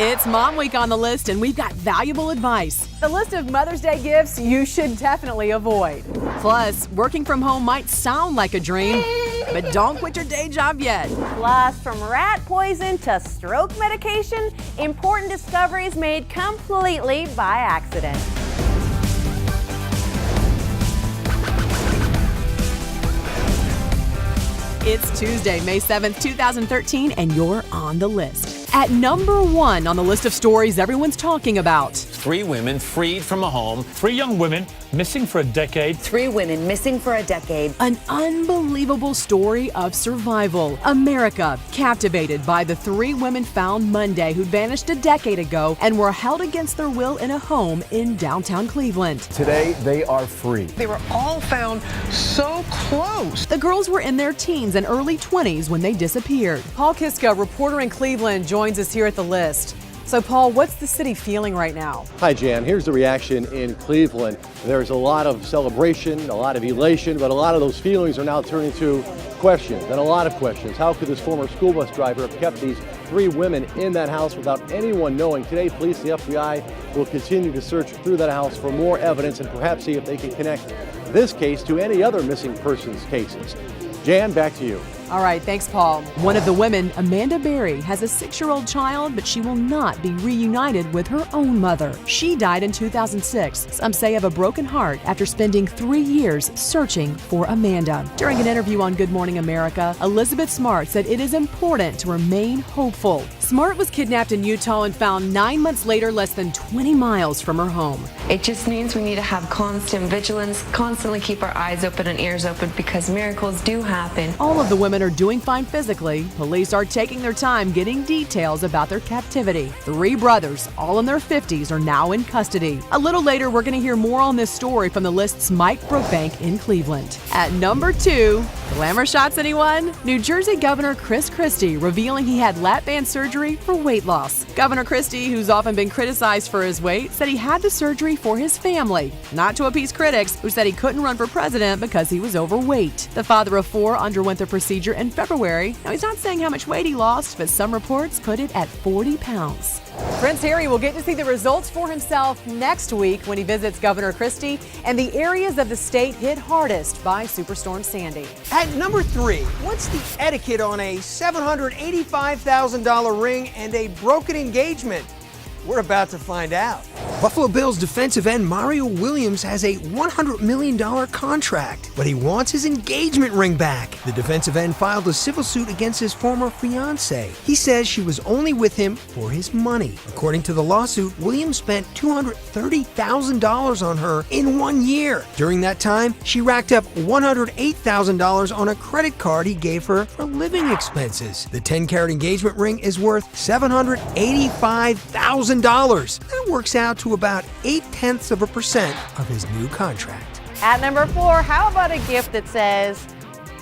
It's Mom Week on the list, and we've got valuable advice. The list of Mother's Day gifts you should definitely avoid. Plus, working from home might sound like a dream, but don't quit your day job yet. Plus, from rat poison to stroke medication, important discoveries made completely by accident. It's Tuesday, May 7th, 2013, and you're on the list. At number 1 on the list of stories everyone's talking about. 3 women freed from a home. 3 young women missing for a decade. 3 women missing for a decade. An unbelievable story of survival. America captivated by the 3 women found Monday who'd vanished a decade ago and were held against their will in a home in downtown Cleveland. Today, they are free. They were all found so close. The girls were in their teens and early 20s when they disappeared. Paul Kiska, reporter in Cleveland, joins us here at the list. So, Paul, what's the city feeling right now? Hi, Jan. Here's the reaction in Cleveland. There's a lot of celebration, a lot of elation, but a lot of those feelings are now turning to questions, and a lot of questions. How could this former school bus driver have kept these 3 women in that house without anyone knowing? Today, police, the FBI, will continue to search through that house for more evidence and perhaps see if they can connect this case to any other missing persons cases. Jan, back to you. All right, thanks, Paul. One of the women, Amanda Berry, has a 6-year-old child, but she will not be reunited with her own mother. She died in 2006, some say of a broken heart, after spending 3 years searching for Amanda. During an interview on Good Morning America, Elizabeth Smart said it is important to remain hopeful. Smart was kidnapped in Utah and found 9 months later, less than 20 miles from her home. It just means we need to have constant vigilance, constantly keep our eyes open and ears open, because miracles do happen. All of the women are doing fine physically. Police are taking their time getting details about their captivity. 3 brothers, all in their 50s, are now in custody. A little later, we're going to hear more on this story from the list's Mike Brookbank in Cleveland. At number 2, glamour shots, anyone? New Jersey Governor Chris Christie revealing he had lap band surgery for weight loss. Governor Christie, who's often been criticized for his weight, said he had the surgery for his family, not to appease critics who said he couldn't run for president because he was overweight. The father of 4 underwent the procedure in February. Now, he's not saying how much weight he lost, but some reports put it at 40 pounds. Prince Harry will get to see the results for himself next week when he visits Governor Christie and the areas of the state hit hardest by Superstorm Sandy. At number 3, what's the etiquette on a $785,000 ring and a broken engagement? We're about to find out. Buffalo Bills defensive end Mario Williams has a $100 million contract, but he wants his engagement ring back. The defensive end filed a civil suit against his former fiancée. He says she was only with him for his money. According to the lawsuit, Williams spent $230,000 on her in 1 year. During that time, she racked up $108,000 on a credit card he gave her for living expenses. The 10-carat engagement ring is worth $785,000. That works out to about 0.8% of his new contract. At number 4, how about a gift that says,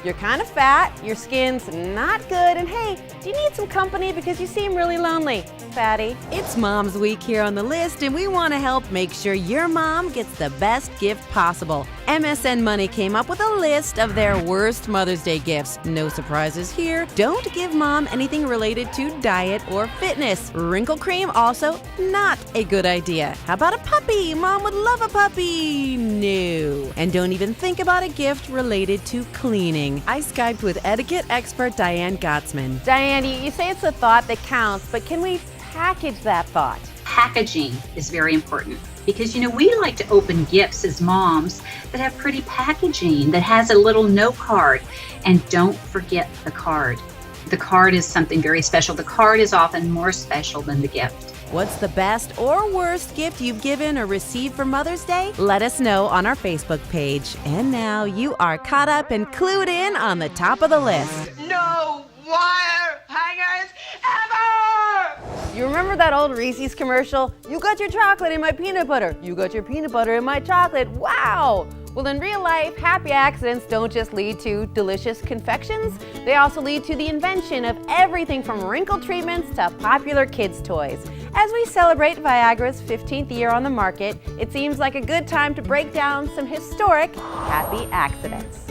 you're kind of fat, your skin's not good, and hey, do you need some company because you seem really lonely, fatty? It's Mom's Week here on the list, and we want to help make sure your mom gets the best gift possible. MSN Money came up with a list of their worst Mother's Day gifts. No surprises here. Don't give mom anything related to diet or fitness. Wrinkle cream, also not a good idea. How about a puppy? Mom would love a puppy. No. And don't even think about a gift related to cleaning. I Skyped with etiquette expert Diane Gottsman. Diane, you say it's a thought that counts, but can we package that thought? Packaging is very important because, we like to open gifts as moms that have pretty packaging, that has a little note card. And don't forget the card. The card is something very special. The card is often more special than the gift. What's the best or worst gift you've given or received for Mother's Day? Let us know on our Facebook page. And now you are caught up and clued in on the top of the list. No wire hangers ever! You remember that old Reese's commercial? You got your chocolate in my peanut butter. You got your peanut butter in my chocolate. Wow! Well, in real life, happy accidents don't just lead to delicious confections. They also lead to the invention of everything from wrinkle treatments to popular kids' toys. As we celebrate Viagra's 15th year on the market, it seems like a good time to break down some historic happy accidents.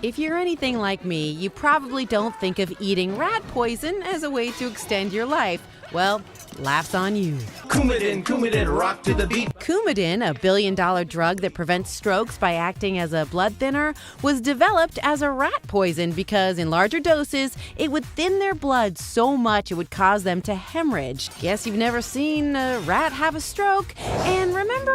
If you're anything like me, you probably don't think of eating rat poison as a way to extend your life. Well, laughs on you. Coumadin, rock to the beat. Coumadin, a billion-dollar drug that prevents strokes by acting as a blood thinner, was developed as a rat poison because in larger doses, it would thin their blood so much it would cause them to hemorrhage. Guess you've never seen a rat have a stroke? And remember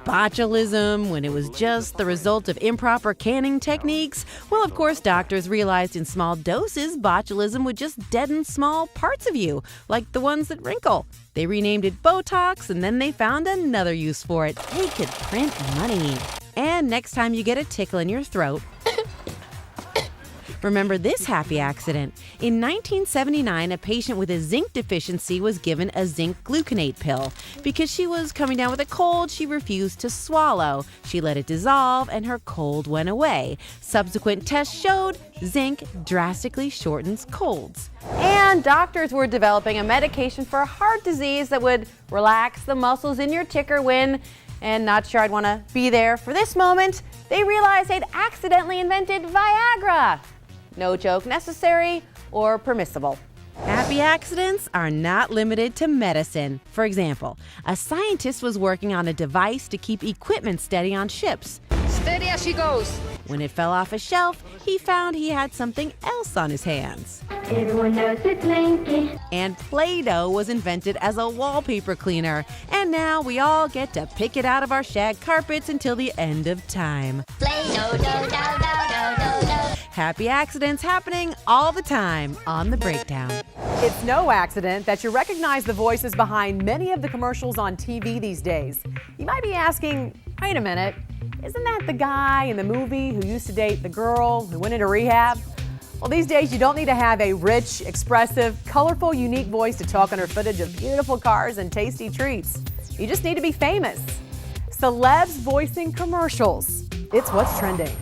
botulism, when it was just the result of improper canning techniques? Well, of course, doctors realized in small doses, botulism would just deaden small parts of you, like the ones that wrinkle. They renamed it Botox, and then they found another use for it. They could print money. And next time you get a tickle in your throat, remember this happy accident. In 1979, a patient with a zinc deficiency was given a zinc gluconate pill. Because she was coming down with a cold, she refused to swallow. She let it dissolve, and her cold went away. Subsequent tests showed zinc drastically shortens colds. And doctors were developing a medication for heart disease that would relax the muscles in your ticker when, and not sure I'd want to be there for this moment, they realized they'd accidentally invented Viagra. No joke necessary or permissible. Happy accidents are not limited to medicine. For example, a scientist was working on a device to keep equipment steady on ships. Steady as she goes. When it fell off a shelf, he found he had something else on his hands. Everyone knows it's Linky. And Play-Doh was invented as a wallpaper cleaner. And now we all get to pick it out of our shag carpets until the end of time. Play-Doh, Happy accidents happening all the time on The Breakdown. It's no accident that you recognize the voices behind many of the commercials on TV these days. You might be asking, wait a minute, isn't that the guy in the movie who used to date the girl who went into rehab? Well, these days you don't need to have a rich, expressive, colorful, unique voice to talk under footage of beautiful cars and tasty treats. You just need to be famous. Celebs voicing commercials. It's what's trending.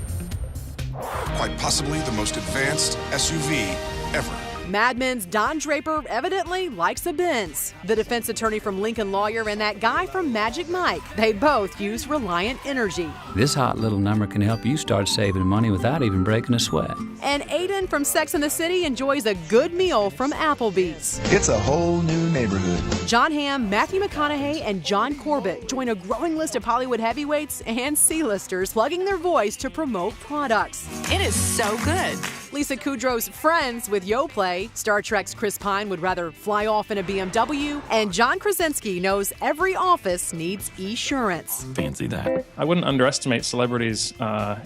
Quite possibly the most advanced SUV ever. Mad Men's Don Draper evidently likes a Benz. The defense attorney from Lincoln Lawyer and that guy from Magic Mike, they both use Reliant Energy. This hot little number can help you start saving money without even breaking a sweat. And Aiden from Sex and the City enjoys a good meal from Applebee's. It's a whole new neighborhood. John Hamm, Matthew McConaughey, and John Corbett join a growing list of Hollywood heavyweights and C-listers plugging their voice to promote products. It is so good. Lisa Kudrow's friends with Yoplait. Star Trek's Chris Pine would rather fly off in a BMW. And John Krasinski knows every office needs Esurance. Fancy that. I wouldn't underestimate celebrities'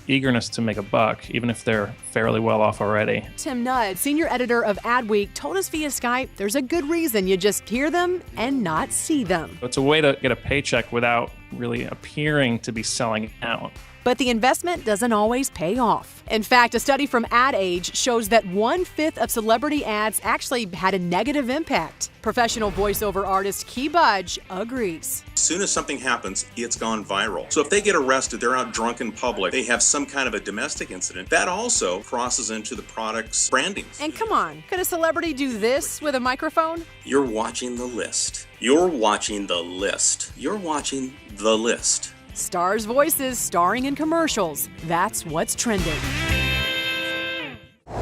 eagerness to make a buck, even if they're fairly well off already. Tim Nudd, senior editor of Adweek, told us via Skype there's a good reason you just hear them and not see them. It's a way to get a paycheck without really appearing to be selling out. But the investment doesn't always pay off. In fact, a study from Ad Age shows that 1/5 of celebrity ads actually had a negative impact. Professional voiceover artist Key Budge agrees. As soon as something happens, it's gone viral. So if they get arrested, they're out drunk in public, they have some kind of a domestic incident, that also crosses into the product's branding. And come on, could a celebrity do this with a microphone? You're watching the list. You're watching the list. You're watching the list. Stars' voices starring in commercials. That's what's trending.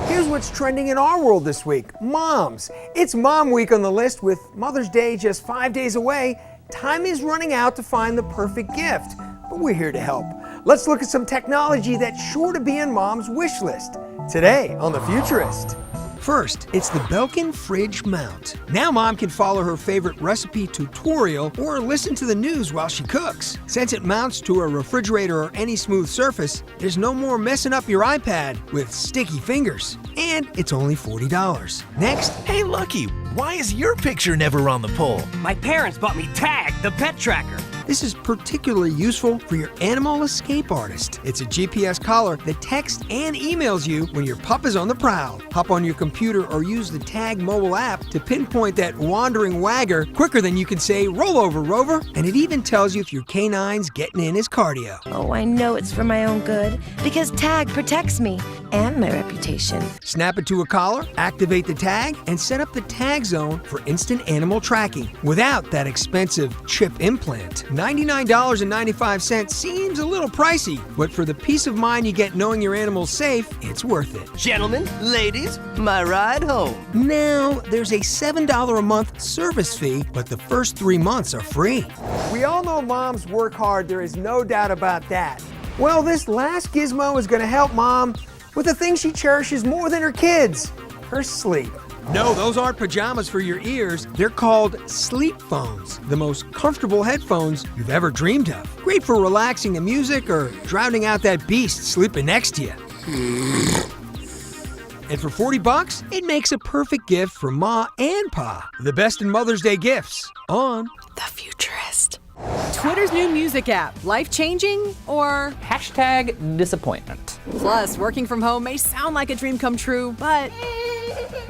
Here's what's trending in our world this week. Moms. It's Mom Week on the list. With Mother's Day just 5 days away, time is running out to find the perfect gift. But we're here to help. Let's look at some technology that's sure to be on Mom's wish list. Today on The Futurist. First, it's the Belkin Fridge Mount. Now Mom can follow her favorite recipe tutorial or listen to the news while she cooks. Since it mounts to a refrigerator or any smooth surface, there's no more messing up your iPad with sticky fingers. And it's only $40. Next, hey Lucky, why is your picture never on the poll? My parents bought me Tag, the pet tracker. This is particularly useful for your animal escape artist. It's a GPS collar that texts and emails you when your pup is on the prowl. Hop on your computer or use the Tag mobile app to pinpoint that wandering wagger quicker than you can say, "Roll over, Rover." And it even tells you if your canine's getting in his cardio. Oh, I know it's for my own good, because Tag protects me. and my reputation. Snap it to a collar, activate the tag, and set up the tag zone for instant animal tracking without that expensive chip implant. $99.95 seems a little pricey, but for the peace of mind you get knowing your animal's safe, it's worth it. Gentlemen, ladies, my ride home. Now, there's a $7 a month service fee, but the first 3 months are free. We all know moms work hard, there is no doubt about that. Well, this last gizmo is going to help Mom with the thing she cherishes more than her kids, her sleep. No, those aren't pajamas for your ears. They're called sleep phones, the most comfortable headphones you've ever dreamed of. Great for relaxing to music or drowning out that beast sleeping next to you. And for $40, it makes a perfect gift for Ma and Pa. The best in Mother's Day gifts on The Futurist. Twitter's new music app, life-changing or Hashtag disappointment. Plus, working from home may sound like a dream come true, but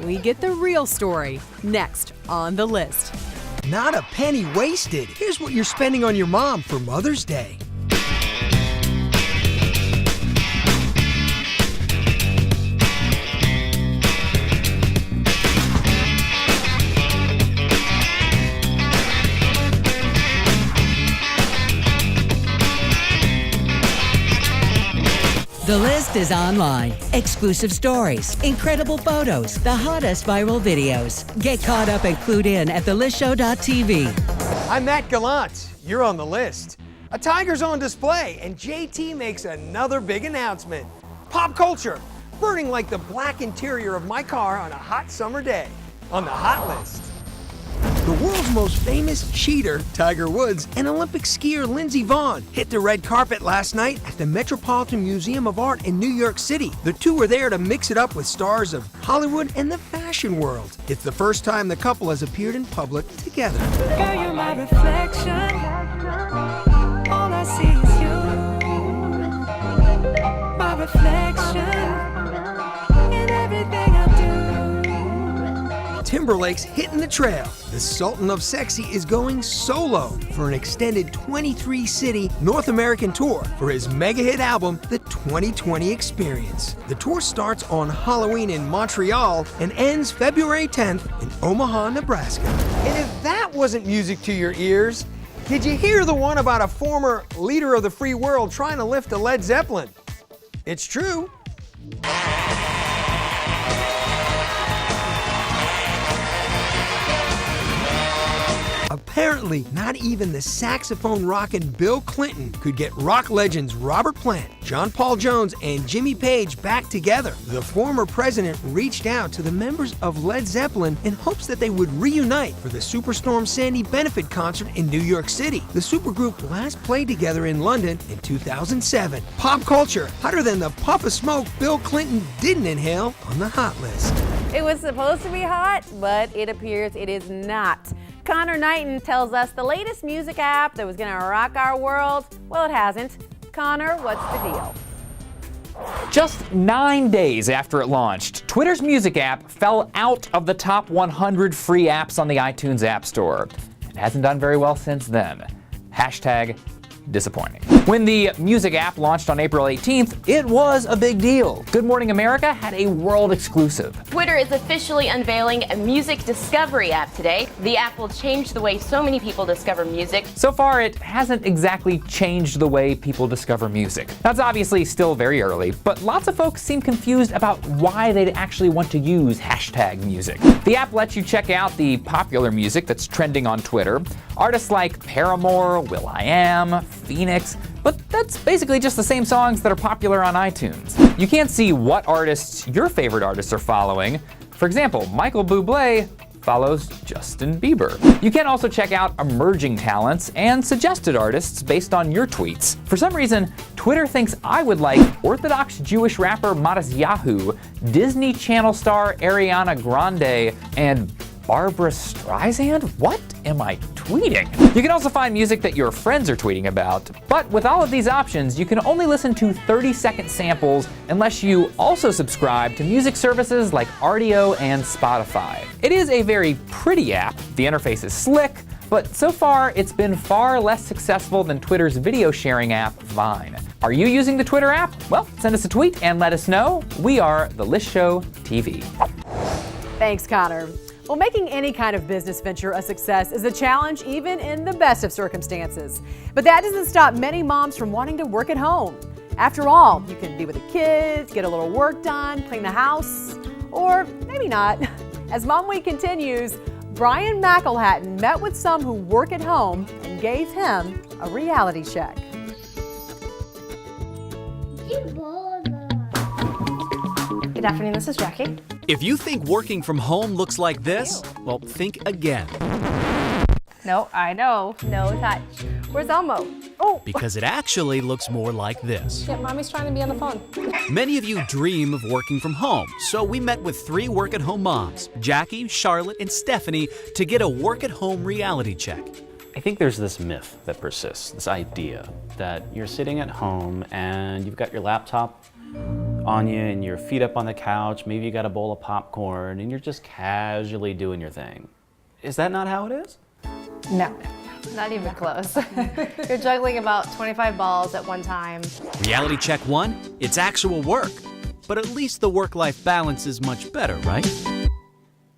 we get the real story next on The List. Not a penny wasted. Here's what you're spending on your mom for Mother's Day. The List is online. Exclusive stories, incredible photos, the hottest viral videos. Get caught up and clued in at thelistshow.tv. I'm Matt Gallant. You're on The List. A tiger's on display, and JT makes another big announcement. Pop culture, burning like the black interior of my car on a hot summer day. On the Hot List. The world's most famous cheater, Tiger Woods, and Olympic skier Lindsey Vonn hit the red carpet last night at the Metropolitan Museum of Art in New York City. The two were there to mix it up with stars of Hollywood and the fashion world. It's the first time the couple has appeared in public together. Girl, you're my reflection. All I see is you. My reflection in everything I do. Timberlake's hitting the trail. The Sultan of Sexy is going solo for an extended 23-city North American tour for his mega hit album, The 2020 Experience. The tour starts on Halloween in Montreal and ends February 10th in Omaha, Nebraska. And if that wasn't music to your ears, did you hear the one about a former leader of the free world trying to lift a Led Zeppelin? It's true. Apparently, not even the saxophone-rocking Bill Clinton could get rock legends Robert Plant, John Paul Jones, and Jimmy Page back together. The former president reached out to the members of Led Zeppelin in hopes that they would reunite for the Superstorm Sandy benefit concert in New York City. The supergroup last played together in London in 2007. Pop culture, hotter than the puff of smoke Bill Clinton didn't inhale on the Hot List. It was supposed to be hot, but it appears it is not. Connor Knighton tells us the latest music app that was gonna rock our world, well, it hasn't. Connor, what's the deal? Just 9 days after it launched, Twitter's music app fell out of the top 100 free apps on the iTunes App Store. It hasn't done very well since then. Hashtag disappointing. When the music app launched on April 18th, it was a big deal. Good Morning America had a world exclusive. Twitter is officially unveiling a music discovery app today. The app will change the way so many people discover music. So far, it hasn't exactly changed the way people discover music. That's obviously still very early, but lots of folks seem confused about why they'd actually want to use hashtag music. The app lets you check out the popular music that's trending on Twitter. Artists like Paramore, will.i.am, Phoenix, but that's basically just the same songs that are popular on iTunes. You can't see what artists your favorite artists are following. For example, Michael Bublé follows Justin Bieber. You can also check out emerging talents and suggested artists based on your tweets. For some reason, Twitter thinks I would like Orthodox Jewish rapper Matisyahu, Disney Channel star Ariana Grande, and Barbra Streisand? What am I tweeting? You can also find music that your friends are tweeting about, but with all of these options, you can only listen to 30-second samples unless you also subscribe to music services like Rdio and Spotify. It is a very pretty app. The interface is slick, but so far it's been far less successful than Twitter's video sharing app, Vine. Are you using the Twitter app? Well, send us a tweet and let us know. We are The List Show TV. Thanks, Connor. Well, making any kind of business venture a success is a challenge even in the best of circumstances. But that doesn't stop many moms from wanting to work at home. After all, you can be with the kids, get a little work done, clean the house, or maybe not. As Mom Week continues, Brian McElhatton met with some who work at home and gave him a reality check. Good afternoon, this is Jackie. If you think working from home looks like this, well, think again. No, I know. No touch. Where's Elmo? Oh! Because it actually looks more like this. Yeah, Mommy's trying to be on the phone. Many of you dream of working from home, so we met with 3 work-at-home moms, Jackie, Charlotte, and Stephanie, to get a work-at-home reality check. I think there's this myth that persists, this idea that you're sitting at home and you've got your laptop on you and your feet up on the couch, maybe you got a bowl of popcorn, and you're just casually doing your thing. Is that not how it is? No, not even close. You're juggling about 25 balls at one time. Reality check 1, it's actual work. But at least the work-life balance is much better, right?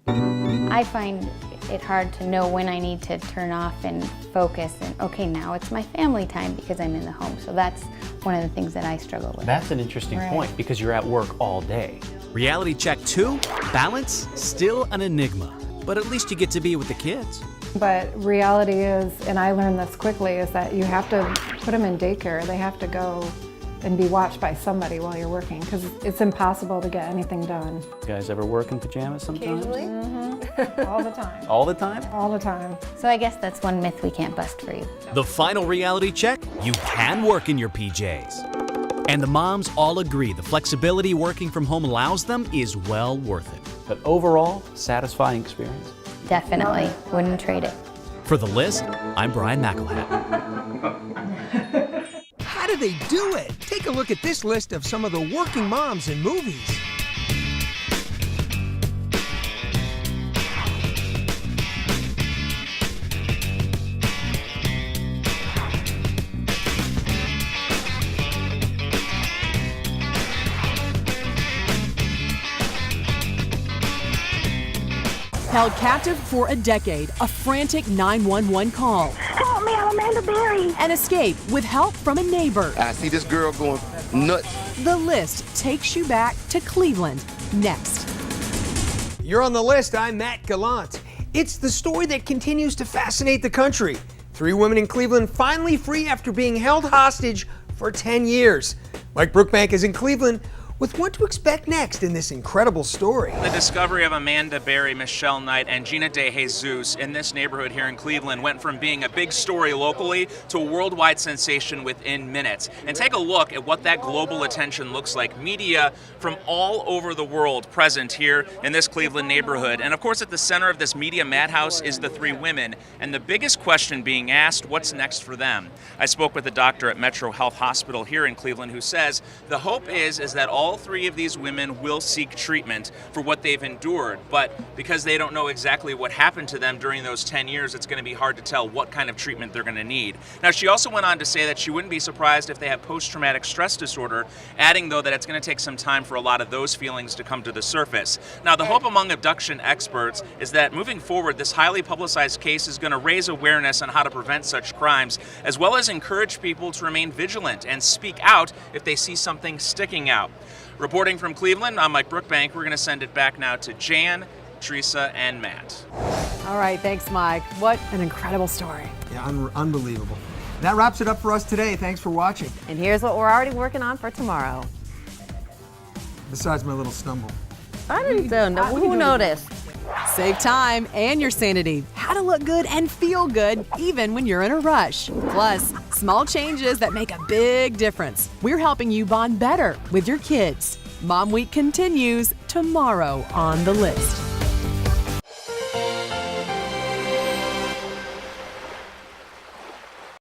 I find it hard to know when I need to turn off and focus and, okay, now it's my family time because I'm in the home. So that's one of the things that I struggle with. That's an interesting point because you're at work all day. Reality check 2, balance, still an enigma. But at least you get to be with the kids. But reality is, and I learned this quickly, is that you have to put them in daycare. They have to go and be watched by somebody while you're working because it's impossible to get anything done. You guys ever work in pajamas sometimes? Occasionally. All the time. All the time? All the time. So I guess that's one myth we can't bust for you. The final reality check, you can work in your PJs. And the moms all agree the flexibility working from home allows them is well worth it. But overall, satisfying experience? Definitely. Wouldn't trade it. For The List, I'm Brian McElhatton. How do they do it? Take a look at this list of some of the working moms in movies. Held captive for a decade, a frantic 911 call. Help me, I'm Amanda Berry. An escape with help from a neighbor. I see this girl going nuts. The List takes you back to Cleveland next. You're on The List. I'm Matt Gallant. It's the story that continues to fascinate the country. 3 women in Cleveland finally free after being held hostage for 10 years. Mike Brookbank is in Cleveland with what to expect next in this incredible story. The discovery of Amanda Berry, Michelle Knight, and Gina De Jesus in this neighborhood here in Cleveland went from being a big story locally to a worldwide sensation within minutes. And take a look at what that global attention looks like. Media from all over the world present here in this Cleveland neighborhood. And of course, at the center of this media madhouse is the 3 women. And the biggest question being asked, what's next for them? I spoke with a doctor at Metro Health Hospital here in Cleveland who says the hope is that all 3 of these women will seek treatment for what they've endured, but because they don't know exactly what happened to them during those 10 years, it's going to be hard to tell what kind of treatment they're going to need. Now, she also went on to say that she wouldn't be surprised if they have post-traumatic stress disorder, adding, though, that it's going to take some time for a lot of those feelings to come to the surface. Now, the hope among abduction experts is that moving forward, this highly publicized case is going to raise awareness on how to prevent such crimes, as well as encourage people to remain vigilant and speak out if they see something sticking out. Reporting from Cleveland, I'm Mike Brookbank. We're going to send it back now to Jan, Teresa, and Matt. All right, thanks, Mike. What an incredible story. Yeah, unbelievable. That wraps it up for us today. Thanks for watching. And here's what we're already working on for tomorrow. Besides my little stumble. I didn't know. Who noticed? Save time and your sanity. How to look good and feel good even when you're in a rush. Plus, small changes that make a big difference. We're helping you bond better with your kids. Mom Week continues tomorrow on The List.